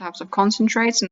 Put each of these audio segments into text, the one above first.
types of concentrates.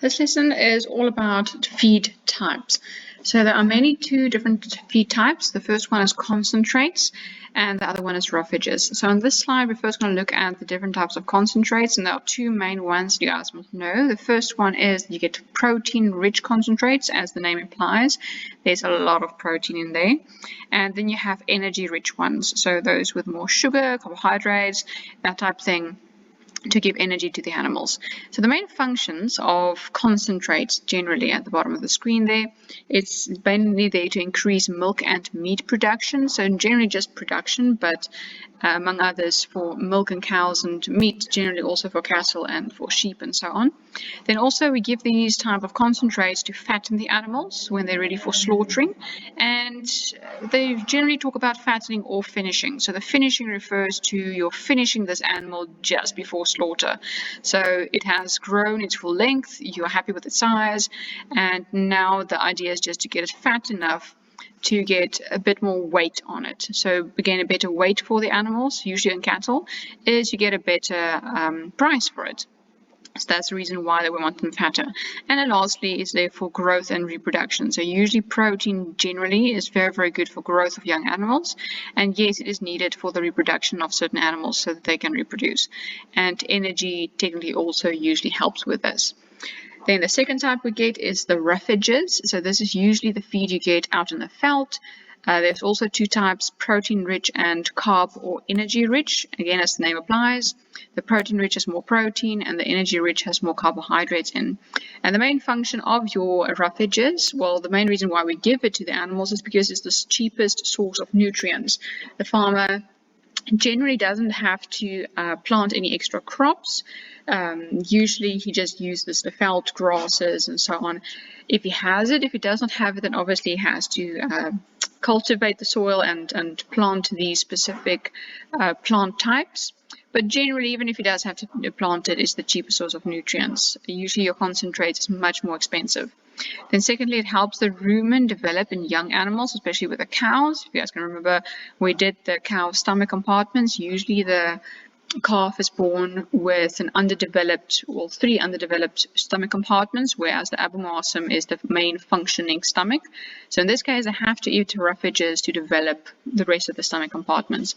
This lesson is all about feed types. So there are mainly two different feed types. The first one is concentrates and the other one is roughages. So on this slide, we're first going to look at the different types of concentrates, and there are two main ones you guys must know. The first one is you get protein-rich concentrates, as the name implies. There's a lot of protein in there. And then you have energy-rich ones, so those with more sugar, carbohydrates, that type of thing, to give energy to the animals. So the main functions of concentrates, generally at the bottom of the screen there, it's mainly there to increase milk and meat production, so generally just production, but among others for milk and cows, and meat generally also for cattle and for sheep and so on. Then also we give these type of concentrates to fatten the animals when they're ready for slaughtering, and they generally talk about fattening or finishing. So the finishing refers to you're finishing this animal just before slaughter. So it has grown its full length, you're happy with its size, and now the idea is just to get it fat enough to get a bit more weight on it. So again, a better weight for the animals, usually in cattle, is you get a better price for it. So that's the reason why we want them fatter. And then lastly is there for growth and reproduction. So usually protein generally is very, very good for growth of young animals. And yes, it is needed for the reproduction of certain animals so that they can reproduce. And energy technically also usually helps with this. Then the second type we get is the roughages. So this is usually the feed you get out in the veld. There's also two types, protein-rich and carb or energy-rich. Again, as the name applies, the protein-rich has more protein and the energy-rich has more carbohydrates in. And the main function of your roughages, well, the main reason why we give it to the animals is because it's the cheapest source of nutrients. The farmer generally doesn't have to plant any extra crops. Usually he just uses the veld grasses and so on. If he has it, if he does not have it, then obviously he has to cultivate the soil and plant these specific plant types. But generally, even if he does have to plant it, it's the cheapest source of nutrients. Usually your concentrate is much more expensive. Then secondly, it helps the rumen develop in young animals, especially with the cows. If you guys can remember, we did the cow stomach compartments. Usually the calf is born with an underdeveloped, well, 3 underdeveloped stomach compartments, whereas the abomasum is the main functioning stomach. So in this case, they have to eat roughages to develop the rest of the stomach compartments.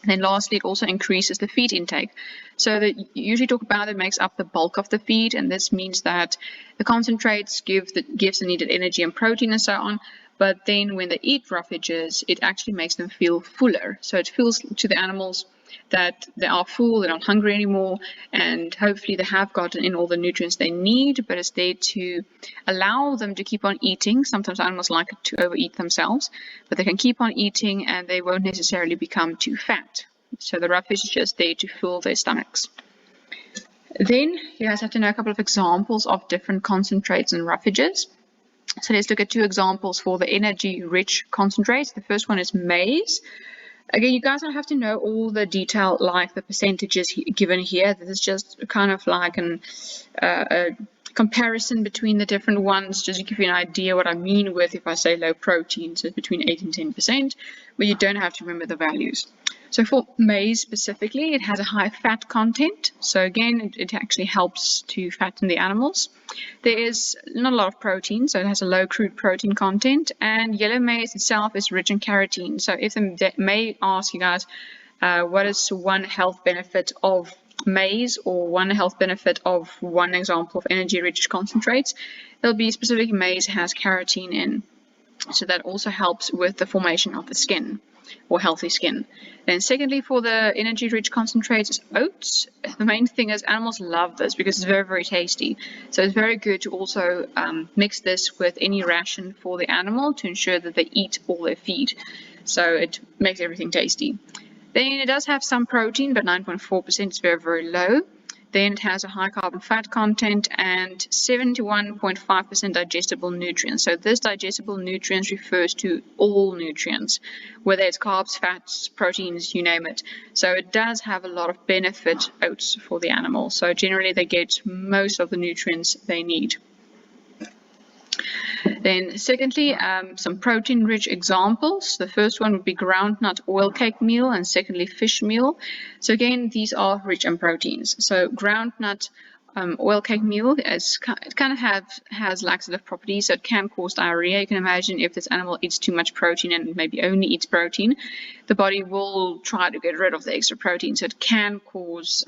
Then lastly, it also increases the feed intake. So that you usually talk about it makes up the bulk of the feed, and this means that the concentrates gives the needed energy and protein and so on. But then when they eat roughages, it actually makes them feel fuller. So it feels to the animals that they are full, they're not hungry anymore, and hopefully they have gotten in all the nutrients they need, but it's there to allow them to keep on eating. Sometimes animals like to overeat themselves, but they can keep on eating and they won't necessarily become too fat. So the roughage is just there to fill their stomachs. Then you guys have to know a couple of examples of different concentrates and roughages. So let's look at 2 examples for the energy-rich concentrates. The first one is maize. Again, you guys don't have to know all the detail like the percentages given here. This is just kind of like a comparison between the different ones, just to give you an idea what I mean with if I say low protein, so between 8 and 10%, but you don't have to remember the values. So for maize specifically, it has a high fat content. So again, it actually helps to fatten the animals. There is not a lot of protein, so it has a low crude protein content. And yellow maize itself is rich in carotene. So if they may ask you guys, what is one health benefit of maize or one health benefit of one example of energy-rich concentrates, it'll be specifically maize has carotene in. So that also helps with the formation of the skin or healthy skin. Then secondly, for the energy-rich concentrates is oats. The main thing is animals love this because it's very, very tasty. So it's very good to also mix this with any ration for the animal to ensure that they eat all their feed. So it makes everything tasty. Then it does have some protein, but 9.4% is very, very low. Then it has a high carbon fat content and 71.5% digestible nutrients. So this digestible nutrients refers to all nutrients, whether it's carbs, fats, proteins, you name it. So it does have a lot of benefit, oats, for the animal. So generally they get most of the nutrients they need. Then secondly, some protein-rich examples. The first one would be groundnut oil cake meal, and secondly, fish meal. So again, these are rich in proteins. So groundnut oil cake meal kind of has laxative properties, so it can cause diarrhea. You can imagine if this animal eats too much protein and maybe only eats protein, the body will try to get rid of the extra protein, so it can cause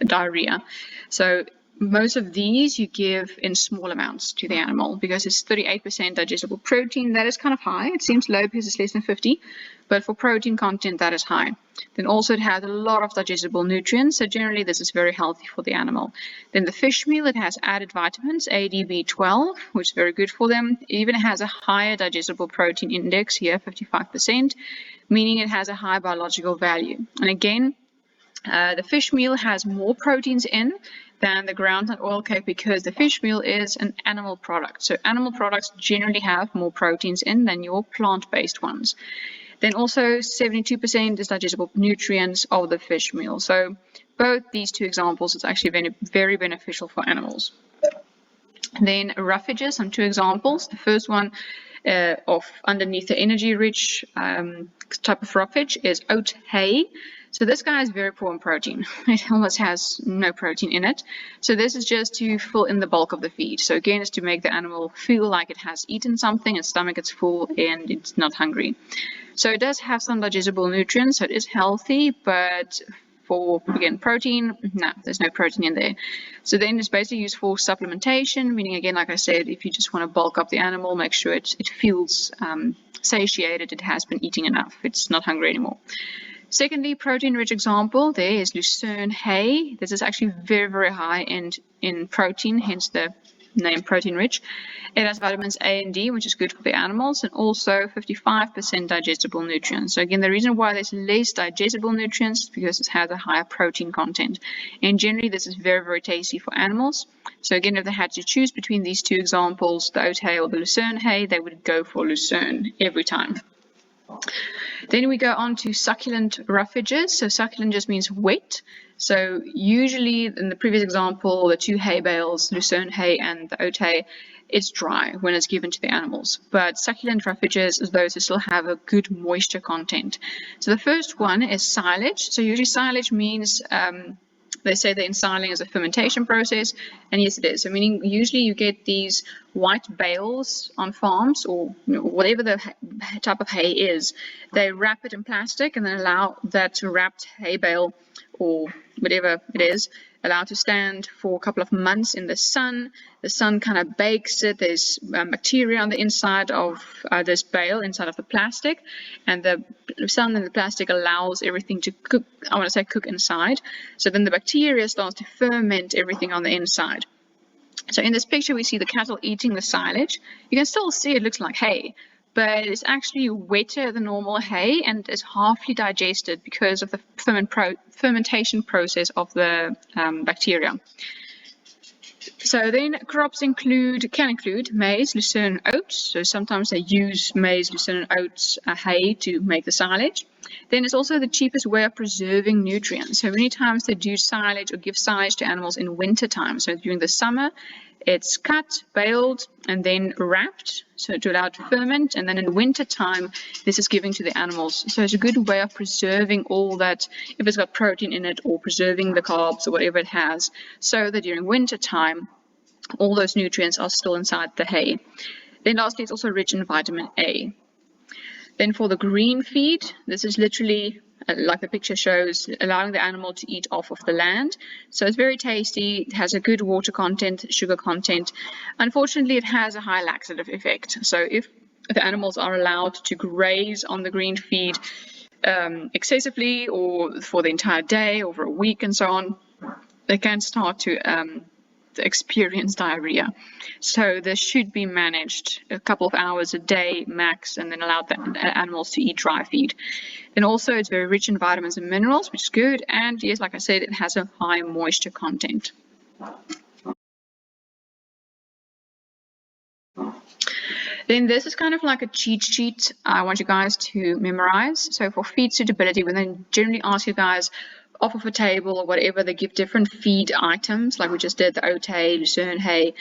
diarrhea. So most of these you give in small amounts to the animal because it's 38% digestible protein. That is kind of high. It seems low because it's less than 50, but for protein content that is high. Then also it has a lot of digestible nutrients, so generally this is very healthy for the animal. Then the fish meal, it has added vitamins A, D, B12, which is very good for them. It even has a higher digestible protein index here, 55%, meaning it has a high biological value. And again, the fish meal has more proteins in than the groundnut oil cake because the fish meal is an animal product. So animal products generally have more proteins in than your plant-based ones. Then also 72% is digestible nutrients of the fish meal. So both these two examples is actually very beneficial for animals. Then roughages, some two examples. The first one of underneath the energy-rich type of roughage is oat hay. So this guy is very poor in protein. It almost has no protein in it. So this is just to fill in the bulk of the feed. So again, it's to make the animal feel like it has eaten something, its stomach is full and it's not hungry. So it does have some digestible nutrients, so it is healthy, but for, again, protein, no, there's no protein in there. So then it's basically used for supplementation, meaning, again, like I said, if you just want to bulk up the animal, make sure it feels satiated, it has been eating enough, it's not hungry anymore. Secondly, protein-rich example, there is lucerne hay. This is actually very, very high in protein, hence the name protein-rich. It has vitamins A and D, which is good for the animals, and also 55% digestible nutrients. So again, the reason why there's less digestible nutrients is because it has a higher protein content. And generally, this is very, very tasty for animals. So again, if they had to choose between these two examples, the oat hay or the lucerne hay, they would go for lucerne every time. Then we go on to succulent roughages. So succulent just means wet. So usually in the previous example, the two hay bales, lucerne hay and the oat hay, it's dry when it's given to the animals. But succulent roughages is those that still have a good moisture content. So the first one is silage. So usually silage means they say that ensiling is a fermentation process, and yes, it is. So meaning usually you get these white bales on farms, or whatever the type of hay is. They wrap it in plastic and then allow that wrapped hay bale, or whatever it is, allowed to stand for a couple of months in the sun. The sun kind of bakes it. There's bacteria on the inside of this bale, inside of the plastic, and the sun and the plastic allows everything to cook. I want to say cook inside. So then the bacteria starts to ferment everything on the inside. So in this picture, we see the cattle eating the silage. You can still see it looks like hay, but it's actually wetter than normal hay and is halfly digested because of the fermentation process of the bacteria. So then crops can include maize, lucerne, and oats. So sometimes they use maize, lucerne, and oats hay to make the silage. Then it's also the cheapest way of preserving nutrients. So many times they do silage or give silage to animals in winter time. So during the summer, it's cut, baled, and then wrapped, so to allow it to ferment. And then in winter time, this is given to the animals. So it's a good way of preserving all that, if it's got protein in it, or preserving the carbs or whatever it has, so that during winter time, all those nutrients are still inside the hay. Then lastly, it's also rich in vitamin A. Then for the green feed, this is literally, like the picture shows, allowing the animal to eat off of the land. So it's very tasty. It has a good water content, sugar content. Unfortunately, it has a high laxative effect. So if the animals are allowed to graze on the green feed excessively, or for the entire day, over a week and so on, they can start to experience diarrhea. So this should be managed a couple of hours a day max, and then allow the animals to eat dry feed. Then also it's very rich in vitamins and minerals, which is good, and yes, like I said, it has a high moisture content. Then this is kind of like a cheat sheet I want you guys to memorize. So for feed suitability, we then generally ask you guys, off of a table or whatever, they give different feed items, like we just did the oat hay, lucerne hay,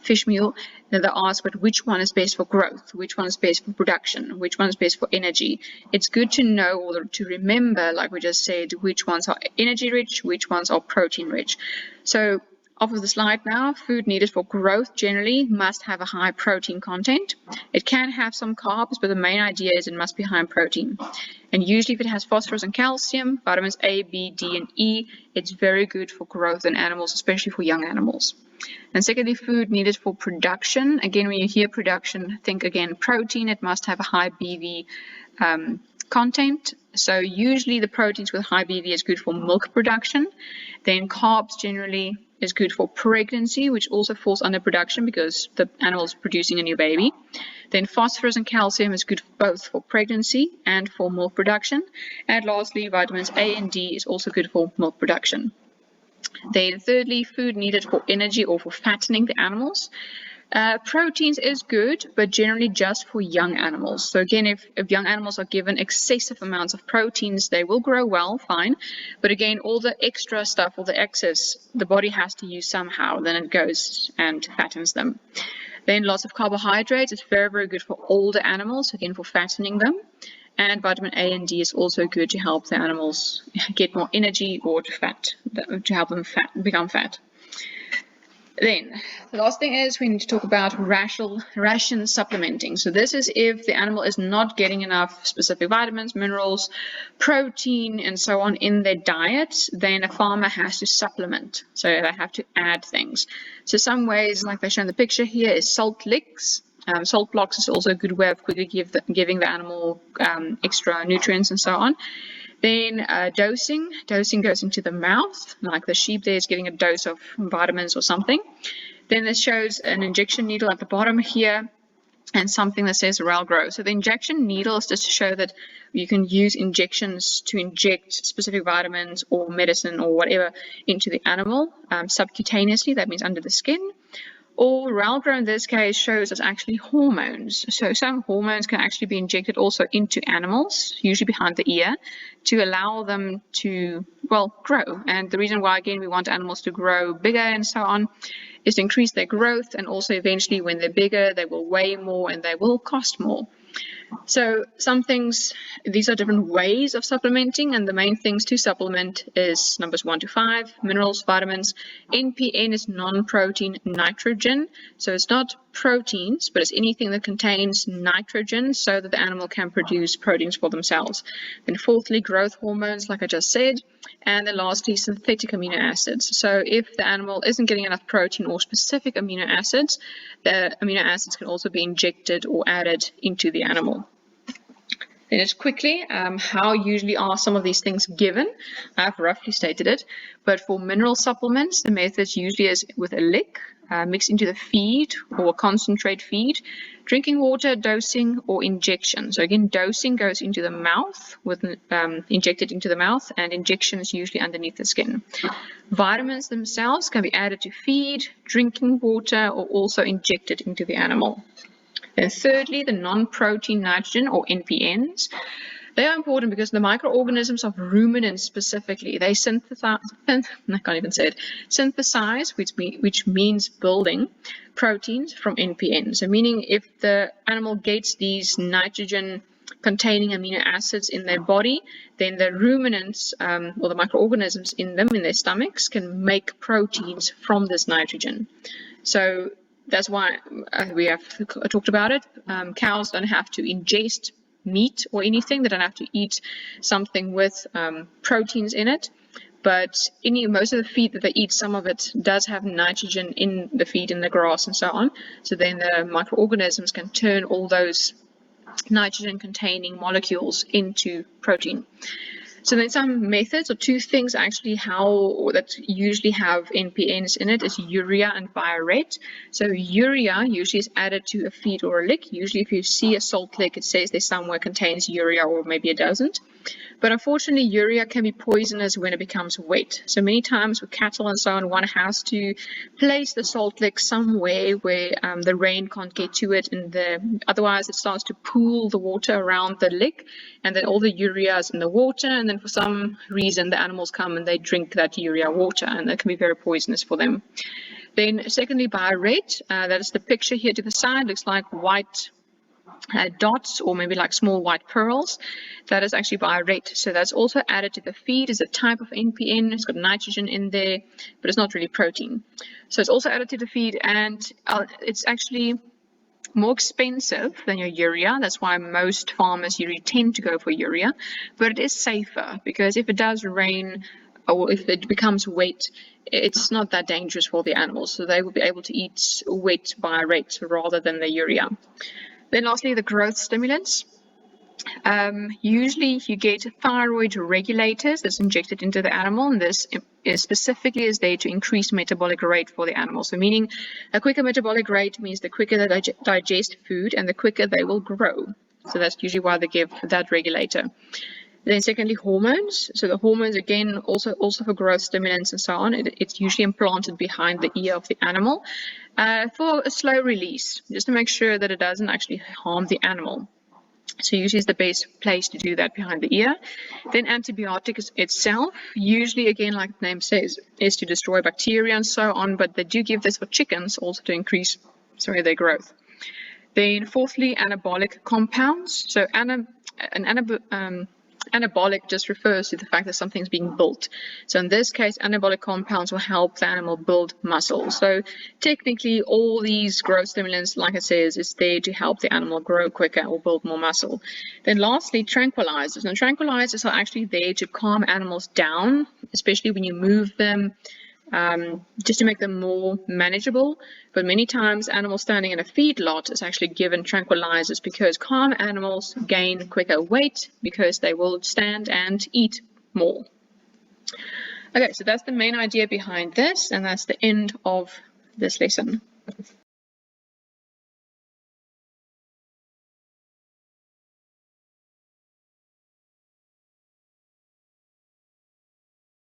fish meal. Then they ask, but which one is best for growth? Which one is best for production? Which one is best for energy? It's good to know or to remember, like we just said, which ones are energy rich, which ones are protein rich. So off of the slide now, food needed for growth generally must have a high protein content. It can have some carbs, but the main idea is it must be high in protein. And usually if it has phosphorus and calcium, vitamins A, B, D, and E, it's very good for growth in animals, especially for young animals. And secondly, food needed for production. Again, when you hear production, think again protein. It must have a high BV content. So usually the proteins with high BV is good for milk production. Then carbs generally is good for pregnancy, which also falls under production because the animal is producing a new baby. Then phosphorus and calcium is good both for pregnancy and for milk production. And lastly, vitamins A and D is also good for milk production. Then thirdly, food needed for energy or for fattening the animals. Proteins is good, but generally just for young animals. So again, if young animals are given excessive amounts of proteins, they will grow well, fine. But again, all the extra stuff, all the excess, the body has to use somehow. Then it goes and fattens them. Then lots of carbohydrates is very, very good for older animals, again for fattening them. And vitamin A and D is also good to help the animals get more energy or to help them become fat. Then the last thing is we need to talk about ration supplementing. So this is if the animal is not getting enough specific vitamins, minerals, protein, and so on in their diet, then a farmer has to supplement. So they have to add things. So some ways, like they show in the picture here, is salt licks. Salt blocks is also a good way of quickly giving the animal extra nutrients and so on. Then dosing goes into the mouth, like the sheep there is getting a dose of vitamins or something. Then this shows an injection needle at the bottom here and something that says Ralgrow. So the injection needle is just to show that you can use injections to inject specific vitamins or medicine or whatever into the animal subcutaneously, that means under the skin. Or Ralgrow in this case shows us actually hormones. So some hormones can actually be injected also into animals, usually behind the ear, to allow them to, well, grow. And the reason why, again, we want animals to grow bigger and so on is to increase their growth, and also eventually when they're bigger, they will weigh more and they will cost more. So some things, these are different ways of supplementing, and the main things to supplement is numbers 1 to 5, minerals, vitamins. NPN is non-protein nitrogen, so it's not proteins, but it's anything that contains nitrogen so that the animal can produce proteins for themselves. Then fourthly, growth hormones, like I just said, and then lastly, synthetic amino acids. So if the animal isn't getting enough protein or specific amino acids, the amino acids can also be injected or added into the animal. Then just quickly, how usually are some of these things given? I've roughly stated it, but for mineral supplements, the method usually is with a lick, mixed into the feed or a concentrate feed, drinking water, dosing, or injection. So again, dosing goes into the mouth, with injected into the mouth, and injection is usually underneath the skin. Vitamins themselves can be added to feed, drinking water, or also injected into the animal. And thirdly, the non-protein nitrogen, or NPNs. They are important because the microorganisms of ruminants specifically, they synthesize, which means building proteins from NPN. So meaning if the animal gets these nitrogen-containing amino acids in their body, then the ruminants or the microorganisms in them, in their stomachs, can make proteins from this nitrogen. So that's why we have talked about it. Cows don't have to ingest meat or anything. They don't have to eat something with proteins in it. But most of the feed that they eat, some of it does have nitrogen in the feed, in the grass and so on. So then the microorganisms can turn all those nitrogen-containing molecules into protein. So then some methods, or two things actually that usually have NPNs in it, is urea and biuret. So urea usually is added to a feed or a lick. Usually if you see a salt lick, it says there somewhere contains urea, or maybe it doesn't. But unfortunately, urea can be poisonous when it becomes wet. So many times with cattle and so on, one has to place the salt lick somewhere where the rain can't get to it, and otherwise it starts to pool the water around the lick, and then all the urea is in the water, and then for some reason the animals come and they drink that urea water, and that can be very poisonous for them. Then secondly, biorate, that is the picture here to the side, looks like white dots or maybe like small white pearls. That is actually biorate. So that's also added to the feed as a type of NPN. It's got nitrogen in there, but it's not really protein. So it's also added to the feed, and it's actually more expensive than your urea. That's why most farmers usually tend to go for urea, but it is safer because if it does rain or if it becomes wet, it's not that dangerous for the animals. So they will be able to eat wet biorate rather than the urea. Then lastly, the growth stimulants. Usually you get thyroid regulators that's injected into the animal, and this specifically is there to increase metabolic rate for the animal. So meaning a quicker metabolic rate means the quicker they digest food and the quicker they will grow. So that's usually why they give that regulator. Then secondly, hormones. So the hormones, again, also for growth stimulants and so on. It's usually implanted behind the ear of the animal for a slow release, just to make sure that it doesn't actually harm the animal. So usually is the best place to do that behind the ear. Then antibiotics itself, usually again, like the name says, is to destroy bacteria and so on, but they do give this for chickens also to increase their growth. Then fourthly, anabolic compounds. So anabolic just refers to the fact that something's being built. So in this case, anabolic compounds will help the animal build muscle. So technically, all these growth stimulants, like it says, is there to help the animal grow quicker or build more muscle. Then lastly, tranquilizers. And tranquilizers are actually there to calm animals down, especially when you move them, just to make them more manageable. But many times animals standing in a feedlot is actually given tranquilizers because calm animals gain quicker weight because they will stand and eat more. Okay, so that's the main idea behind this, and that's the end of this lesson.